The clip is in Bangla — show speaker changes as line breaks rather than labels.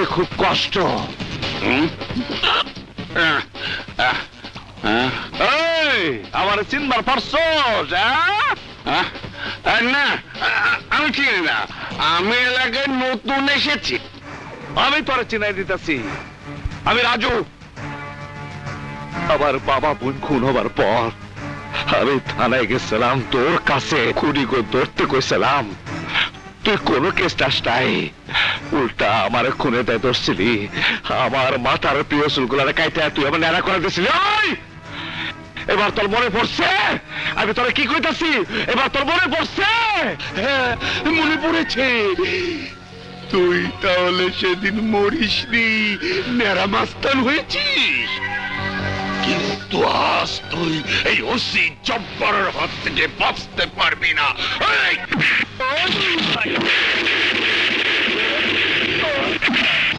খুব কষ্ট। আমার চিনবার পারছস? না, আমি চিনি না। আমি এলাকায় নতুন এসেছি। আমি তোরে চিনাই দিতেছি, আমি রাজু। আমার বাবা বোন খুন হবার পর আমি থানায় গেছিলাম, তোর কাছে খুনিকে ধরতে কইছিলাম। তুই কোনো কেস টাস নাই, উল্টা আমার খুনে দেয় ধরছিলি। আমার মাথার প্রিয় চুলগুলারে কাইতে তুই আমার ন্যাড়া করে দিছিলি। এবার তোর মনে পড়ছে আমি তোরা কি কইতাছি? এবার তোর মনে পড়ছে?
হ্যাঁ, মনে পড়েছে। তুই তাহলে সেদিন মরিসনি, নেড়া মাস্তান হয়েছিস। কিন্তু আজ তুই এই ওসি জব্বারের হাত থেকে বাঁচতে পারবি না।